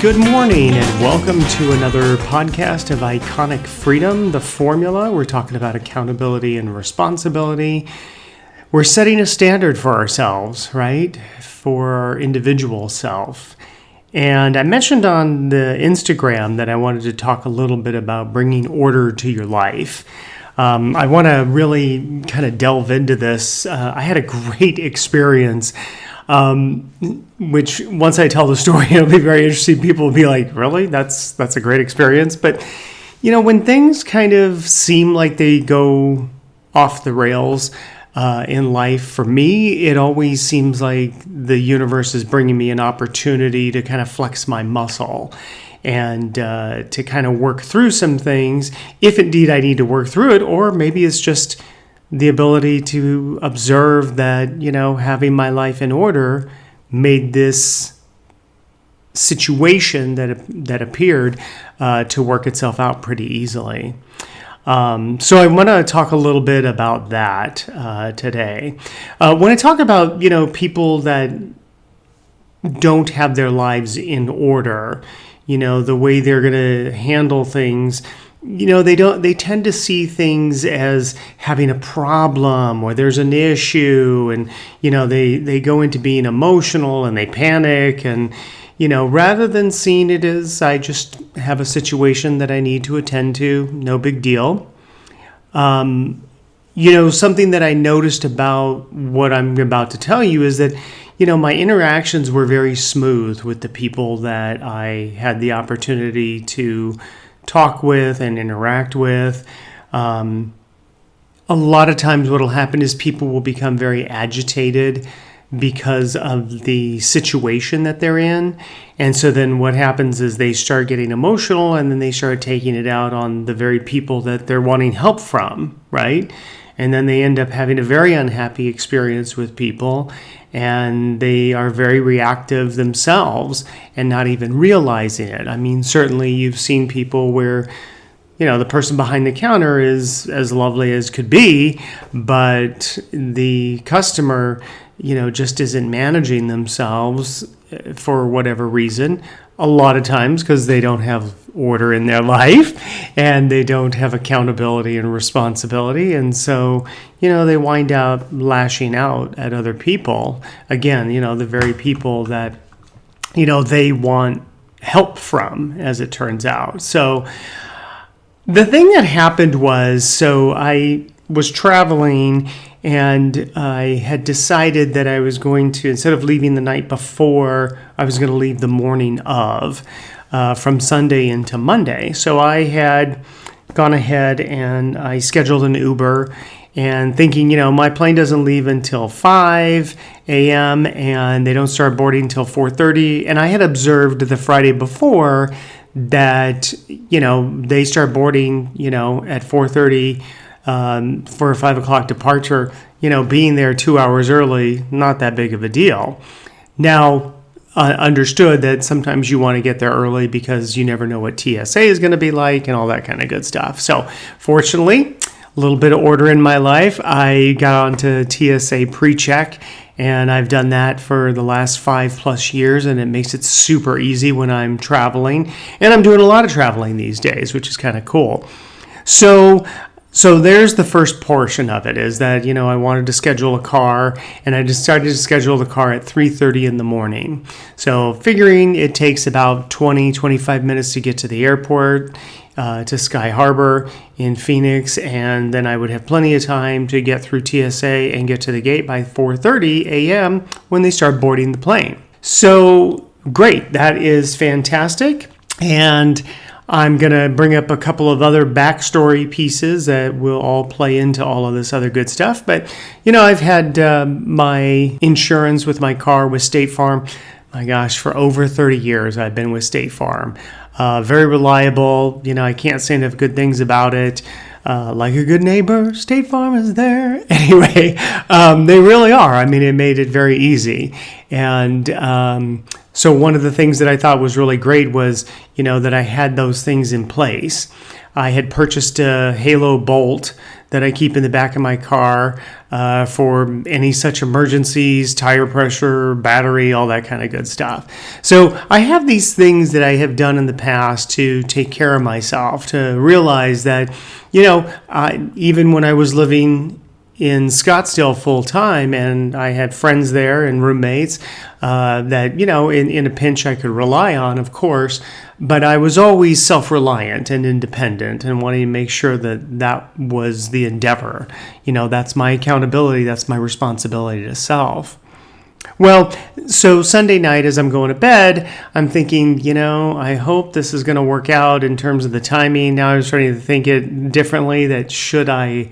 Good morning and welcome to another podcast of Iconic Freedom, the formula. We're talking about accountability and responsibility. We're setting a standard for ourselves, right? For our individual self. And I mentioned on the Instagram that I wanted to talk a little bit about bringing order to your life. I want to really kind of delve into this. I had a great experience, which once I tell the story, it'll be very interesting. People will be like, really? That's a great experience. But, you know, when things kind of seem like they go off the rails in life, for me, it always seems like the universe is bringing me an opportunity to kind of flex my muscle and to kind of work through some things, if indeed I need to work through it, or maybe it's just the ability to observe that, you know, having my life in order made this situation that appeared to work itself out pretty easily. So I want to talk a little bit about that today. When I talk about, you know, people that don't have their lives in order, you know, the way they're going to handle things, you know, they tend to see things as having a problem or there's an issue, and, you know, they go into being emotional and they panic, and, you know, rather than seeing it as I just have a situation that I need to attend to, no big deal. You know, something that I noticed about what I'm about to tell you is that, you know, my interactions were very smooth with the people that I had the opportunity to talk with and interact with. A lot of times what will happen is people will become very agitated because of the situation that they're in. And so then what happens is they start getting emotional, and then they start taking it out on the very people that they're wanting help from, right? And then they end up having a very unhappy experience with people, and they are very reactive themselves and not even realizing it. I mean, certainly you've seen people where, you know, the person behind the counter is as lovely as could be, but the customer, you know, just isn't managing themselves for whatever reason. A lot of times because they don't have order in their life and they don't have accountability and responsibility. And so, you know, they wind up lashing out at other people. Again, you know, the very people that, you know, they want help from, as it turns out. So the thing that happened was, so I was traveling and I had decided that I was going to, instead of leaving the night before, I was going to leave the morning of, from Sunday into Monday. So I had gone ahead and I scheduled an Uber, and thinking, you know, my plane doesn't leave until 5 a.m. and they don't start boarding until 4:30. And I had observed the Friday before that, you know, they start boarding, you know, at 4:30 for a 5 o'clock departure. You know, being there 2 hours early, not that big of a deal. Now, understood that sometimes you want to get there early because you never know what TSA is going to be like and all that kind of good stuff. So fortunately, a little bit of order in my life. I got onto TSA pre-check, and I've done that for the last 5+ years, and it makes it super easy when I'm traveling. And I'm doing a lot of traveling these days, which is kind of cool. So there's the first portion of it, is that, you know, I wanted to schedule a car, and I decided to schedule the car at 3:30 in the morning. So figuring it takes about 25 minutes to get to the airport, to Sky Harbor in Phoenix, and then I would have plenty of time to get through TSA and get to the gate by 4:30 a.m. when they start boarding the plane. So great, that is fantastic. And I'm going to bring up a couple of other backstory pieces that will all play into all of this other good stuff. But, you know, I've had my insurance with my car with State Farm. My gosh, for over 30 years, I've been with State Farm. Very reliable. You know, I can't say enough good things about it. Like a good neighbor, State Farm is there. Anyway, they really are. I mean, it made it very easy. And So one of the things that I thought was really great was, that I had those things in place. I had purchased a Halo Bolt that I keep in the back of my car for any such emergencies, tire pressure, battery, all that kind of good stuff. So I have these things that I have done in the past to take care of myself, to realize that, even when I was living in Scottsdale full time, and I had friends there and roommates that, in a pinch I could rely on, of course, but I was always self-reliant and independent and wanting to make sure that that was the endeavor. That's my accountability, that's my responsibility to self. Well, so Sunday night as I'm going to bed, I'm thinking, I hope this is going to work out in terms of the timing. Now I was starting to think it differently, that should I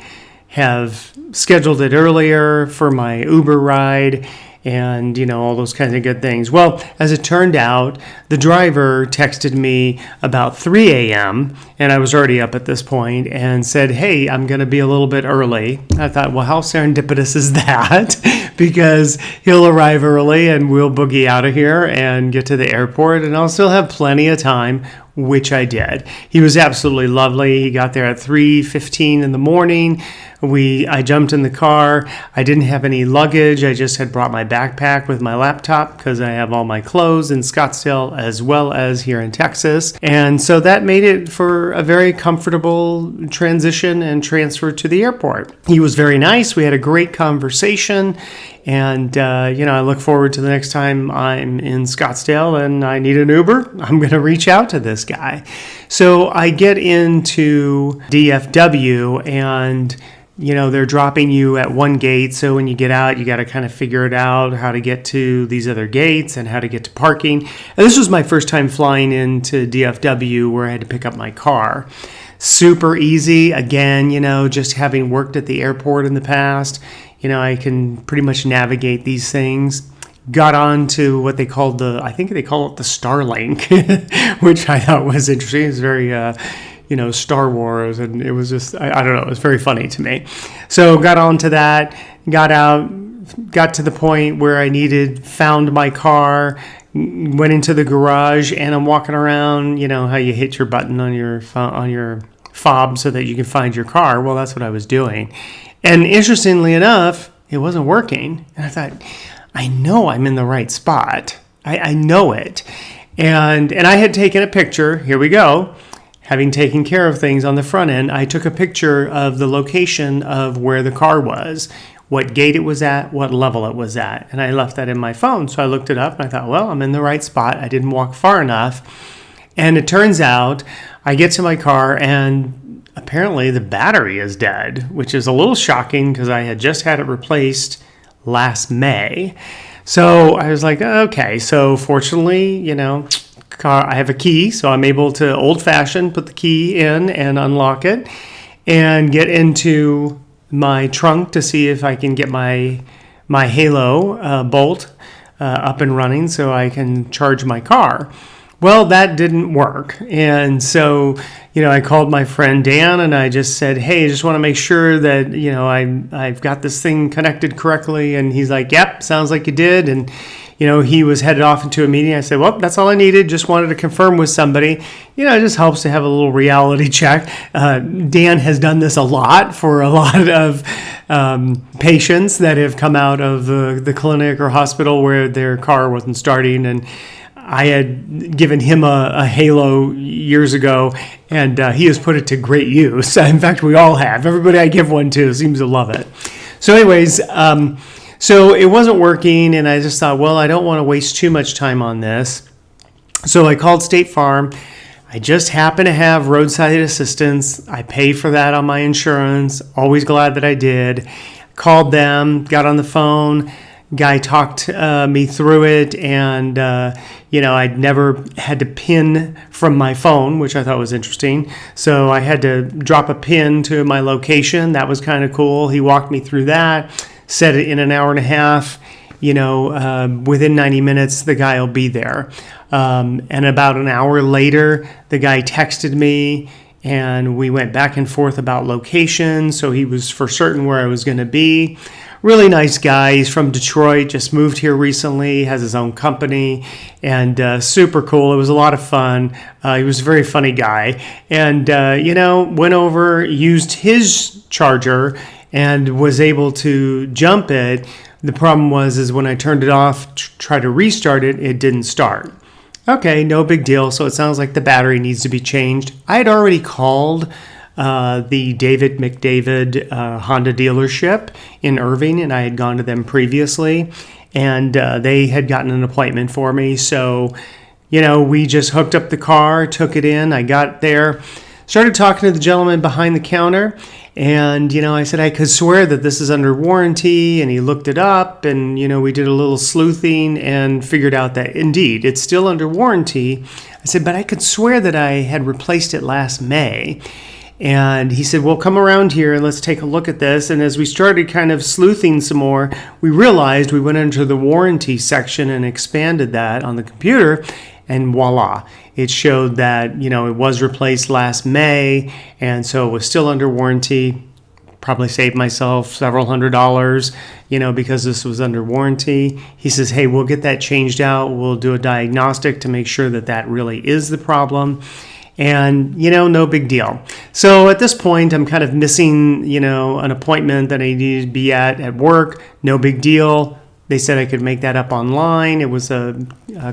have scheduled it earlier for my Uber ride and, all those kinds of good things. Well, as it turned out, the driver texted me about 3 a.m., and I was already up at this point, and said, hey, I'm going to be a little bit early. I thought, well, how serendipitous is that? Because he'll arrive early and we'll boogie out of here and get to the airport, and I'll still have plenty of time, which I did. He was absolutely lovely. He got there at 3:15 in the morning. I jumped in the car. I didn't have any luggage. I just had brought my backpack with my laptop because I have all my clothes in Scottsdale as well as here in Texas. And so that made it for a very comfortable transition and transfer to the airport. He was very nice. We had a great conversation. And, I look forward to the next time I'm in Scottsdale and I need an Uber. I'm going to reach out to this guy. So I get into DFW and, they're dropping you at one gate. So when you get out, you got to kind of figure it out, how to get to these other gates and how to get to parking. And this was my first time flying into DFW where I had to pick up my car. Super easy. Again, just having worked at the airport in the past, I can pretty much navigate these things. Got on to what they called I think they call it the Starlink, which I thought was interesting. It's very, Star Wars, and it was just, I don't know, it was very funny to me. So got on to that, got out, got to the point where I found my car, went into the garage, and I'm walking around, how you hit your button on your fob so that you can find your car. Well, that's what I was doing. And interestingly enough, it wasn't working. And I thought, I know I'm in the right spot. I know it. And I had taken a picture. Here we go. Having taken care of things on the front end, I took a picture of the location of where the car was, what gate it was at, what level it was at. And I left that in my phone. So I looked it up and I thought, well, I'm in the right spot. I didn't walk far enough. And it turns out I get to my car and apparently the battery is dead, which is a little shocking because I had just had it replaced last May. So I was like, okay. So fortunately, I have a key, so I'm able to old-fashioned put the key in and unlock it and get into my trunk to see if I can get my Halo Bolt up and running so I can charge my car. Well, that didn't work. And so, I called my friend Dan and I just said, hey, I just want to make sure that, I've got this thing connected correctly. And he's like, yep, sounds like you did. And, he was headed off into a meeting. I said, well, that's all I needed. Just wanted to confirm with somebody. It just helps to have a little reality check. Dan has done this a lot for a lot of patients that have come out of the clinic or hospital where their car wasn't starting. And I had given him a Halo years ago, and he has put it to great use. In fact, we all have. Everybody I give one to seems to love it. So anyways, so it wasn't working, and I just thought, well, I don't want to waste too much time on this. So I called State Farm. I just happen to have roadside assistance. I pay for that on my insurance. Always glad that I did. Called them, got on the phone. Guy talked me through it, and I'd never had to pin from my phone, which I thought was interesting. So I had to drop a pin to my location. That was kind of cool. He walked me through that, said it in an hour and a half. Within 90 minutes, the guy will be there. And about an hour later, the guy texted me, and we went back and forth about location. So he was for certain where I was going to be. Really nice guy. He's from Detroit, just moved here recently, has his own company, and super cool. It was a lot of fun. He was a very funny guy. And, went over, used his charger, and was able to jump it. The problem is when I turned it off, try to restart it, it didn't start. Okay, no big deal. So it sounds like the battery needs to be changed. I had already called the David McDavid Honda dealership in Irving, and I had gone to them previously, and they had gotten an appointment for me. So, we just hooked up the car, took it in. I got there, started talking to the gentleman behind the counter, and, I said I could swear that this is under warranty, and he looked it up, and, we did a little sleuthing and figured out that, indeed, it's still under warranty. I said, but I could swear that I had replaced it last May. And he said, well, come around here and let's take a look at this. And as we started kind of sleuthing some more, we realized we went into the warranty section and expanded that on the computer. And voila, it showed that, it was replaced last May. And so it was still under warranty. Probably saved myself several $100s, because this was under warranty. He says, hey, we'll get that changed out. We'll do a diagnostic to make sure that that really is the problem. And, no big deal. So at this point, I'm kind of missing, an appointment that I needed to be at work. No big deal. They said I could make that up online. It was a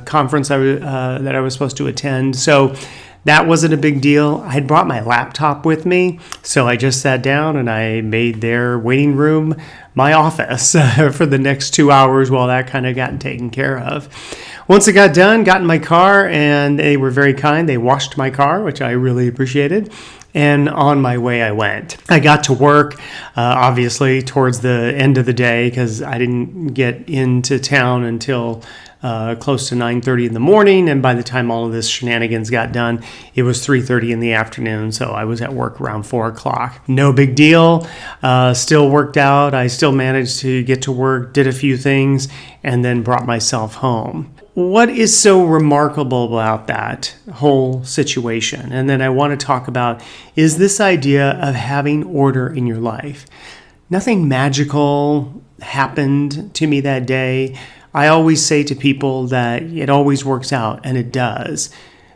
conference that I was supposed to attend. So that wasn't a big deal. I had brought my laptop with me. So I just sat down and I made their waiting room my office for the next 2 hours while that kind of got taken care of. Once it got done, got in my car, and they were very kind. They washed my car, which I really appreciated. And on my way I went. I got to work, obviously, towards the end of the day because I didn't get into town until close to 9:30 in the morning. And by the time all of this shenanigans got done, it was 3:30 in the afternoon. So I was at work around 4 o'clock. No big deal. Still worked out. I still managed to get to work, did a few things, and then brought myself home. What is so remarkable about that whole situation? And then I want to talk about is this idea of having order in your life. Nothing magical happened to me that day. I always say to people that it always works out, and it does.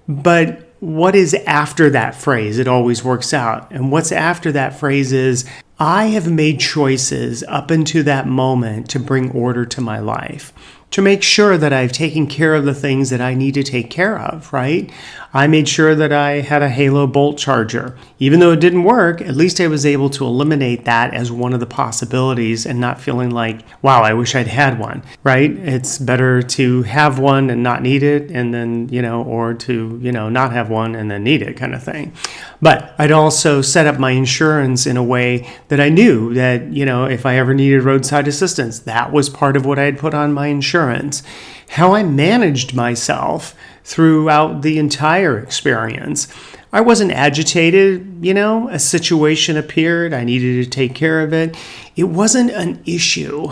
But what is after that phrase? It always works out. And what's after that phrase is I have made choices up until that moment to bring order to my life, to make sure that I've taken care of the things that I need to take care of, right? I made sure that I had a Halo Bolt charger. Even though it didn't work, at least I was able to eliminate that as one of the possibilities and not feeling like, wow, I wish I'd had one, right? It's better to have one and not need it and then, or to, not have one and then need it kind of thing. But I'd also set up my insurance in a way that I knew that, if I ever needed roadside assistance, that was part of what I had put on my insurance. How I managed myself throughout the entire experience. I wasn't agitated, a situation appeared, I needed to take care of it. It wasn't an issue.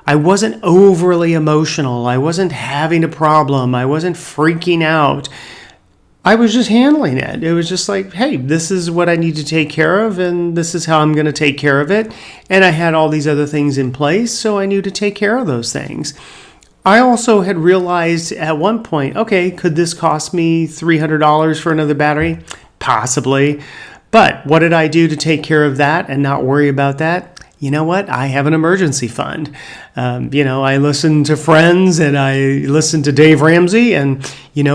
I wasn't overly emotional. I wasn't having a problem. I wasn't freaking out. I was just handling it. It was just like, hey, this is what I need to take care of, and this is how I'm going to take care of it. And I had all these other things in place, so I knew to take care of those things. I also had realized at one point, okay, could this cost me $300 for another battery? Possibly. But what did I do to take care of that and not worry about that? You know what? I have an emergency fund. I listen to friends and I listen to Dave Ramsey. And,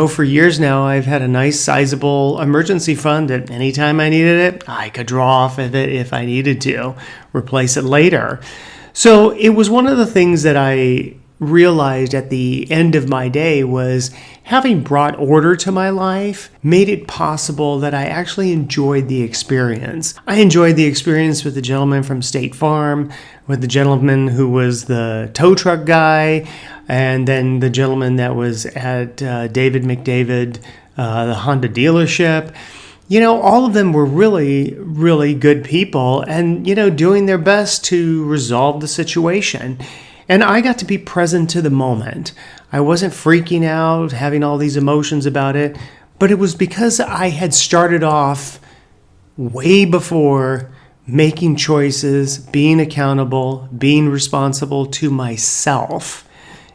for years now, I've had a nice sizable emergency fund that anytime I needed it, I could draw off of it if I needed to, replace it later. So it was one of the things that I realized at the end of my day was having brought order to my life made it possible that I actually enjoyed the experience. I enjoyed the experience with the gentleman from State Farm, with the gentleman who was the tow truck guy, and then the gentleman that was at David McDavid, the Honda dealership. All of them were really, really good people and, doing their best to resolve the situation. And I got to be present to the moment. I wasn't freaking out, having all these emotions about it, but it was because I had started off way before making choices, being accountable, being responsible to myself,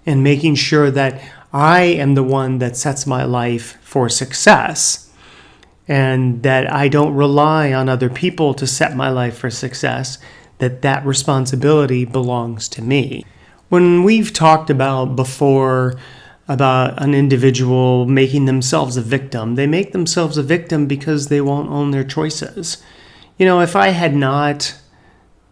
and making sure that I am the one that sets my life for success, and that I don't rely on other people to set my life for success, that responsibility belongs to me. When we've talked about before about an individual making themselves a victim, they make themselves a victim because they won't own their choices. If I had not,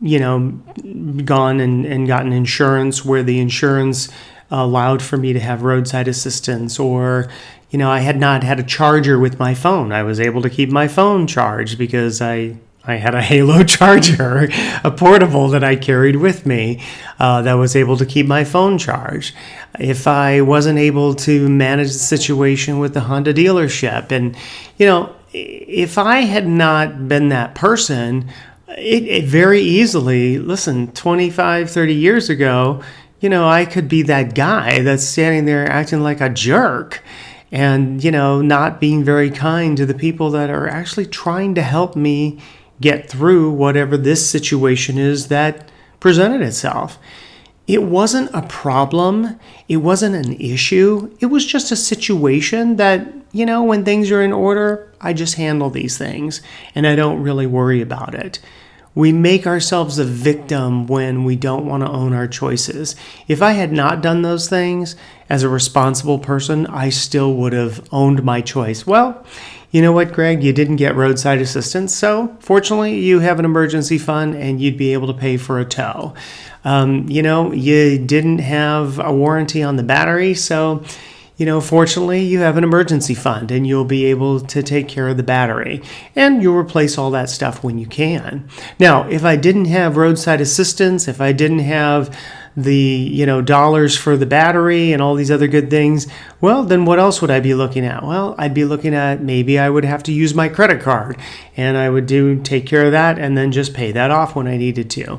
gone and gotten insurance where the insurance allowed for me to have roadside assistance, or, I had not had a charger with my phone. I was able to keep my phone charged because I had a Halo charger, a portable that I carried with me that was able to keep my phone charged. If I wasn't able to manage the situation with the Honda dealership, and, if I had not been that person, it very easily, 25, 30 years ago, I could be that guy that's standing there acting like a jerk and, not being very kind to the people that are actually trying to help me get through whatever this situation is that presented itself. It wasn't a problem. It wasn't an issue. It was just a situation that, when things are in order, I just handle these things and I don't really worry about it. We make ourselves a victim when we don't want to own our choices. If I had not done those things as a responsible person, I still would have owned my choice. Well, you know what, Greg? You didn't get roadside assistance, so fortunately you have an emergency fund and you'd be able to pay for a tow. You didn't have a warranty on the battery, so fortunately you have an emergency fund and you'll be able to take care of the battery, and you'll replace all that stuff when you can. Now, if I didn't have roadside assistance, if I didn't have the dollars for the battery and all these other good things, well, then what else would I be looking at? Well, I'd be looking at maybe I would have to use my credit card, and I would take care of that and then just pay that off when I needed to.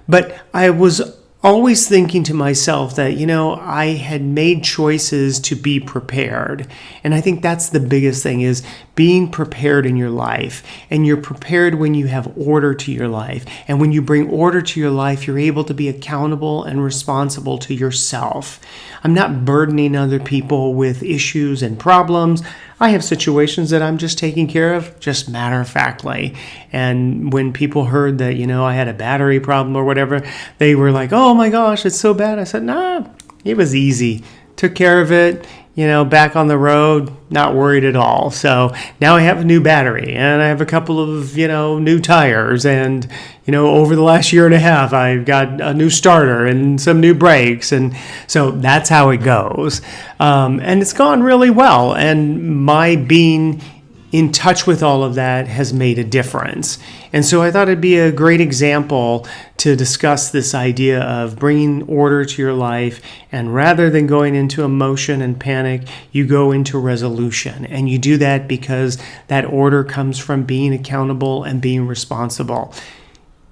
But I was always thinking to myself that, I had made choices to be prepared. And I think that's the biggest thing, is being prepared in your life. And you're prepared when you have order to your life. And when you bring order to your life, you're able to be accountable and responsible to yourself. I'm not burdening other people with issues and problems. I have situations that I'm just taking care of, just matter-of-factly. And when people heard that, I had a battery problem or whatever, they were like, oh my gosh, it's so bad. I said, nah, it was easy. Took care of it, back on the road, not worried at all. So now I have a new battery and I have a couple of, new tires, and, over the last year and a half, I've got a new starter and some new brakes. And so that's how it goes. And it's gone really well. And my being in touch with all of that has made a difference. And so I thought it'd be a great example to discuss this idea of bringing order to your life. And rather than going into emotion and panic, you go into resolution. And you do that because that order comes from being accountable and being responsible.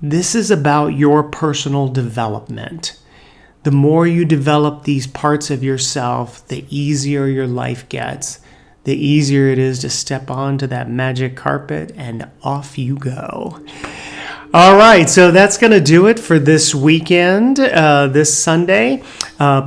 This is about your personal development. The more you develop these parts of yourself, the easier your life gets. The easier it is to step onto that magic carpet and off you go. All right, so that's going to do it for this weekend, this Sunday.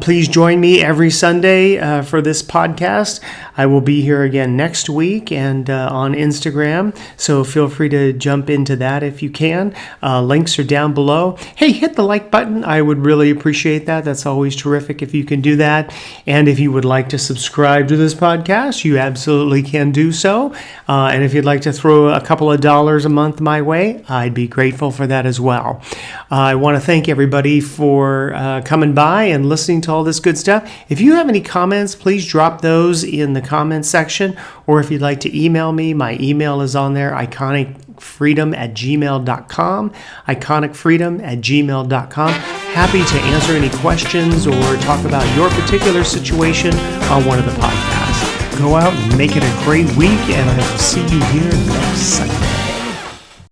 Please join me every Sunday for this podcast. I will be here again next week and on Instagram, so feel free to jump into that if you can. Links are down below. Hey, hit the like button. I would really appreciate that. That's always terrific if you can do that. And if you would like to subscribe to this podcast, you absolutely can do so. And if you'd like to throw a couple of dollars a month my way, I'd be grateful for that as well. I want to thank everybody for coming by and listening to all this good stuff. If you have any comments, please drop those in the comments section, or if you'd like to email me, my email is on there, iconicfreedom@gmail.com, iconicfreedom@gmail.com. Happy to answer any questions or talk about your particular situation on one of the podcasts. Go out and make it a great week, and I will see you here next Sunday.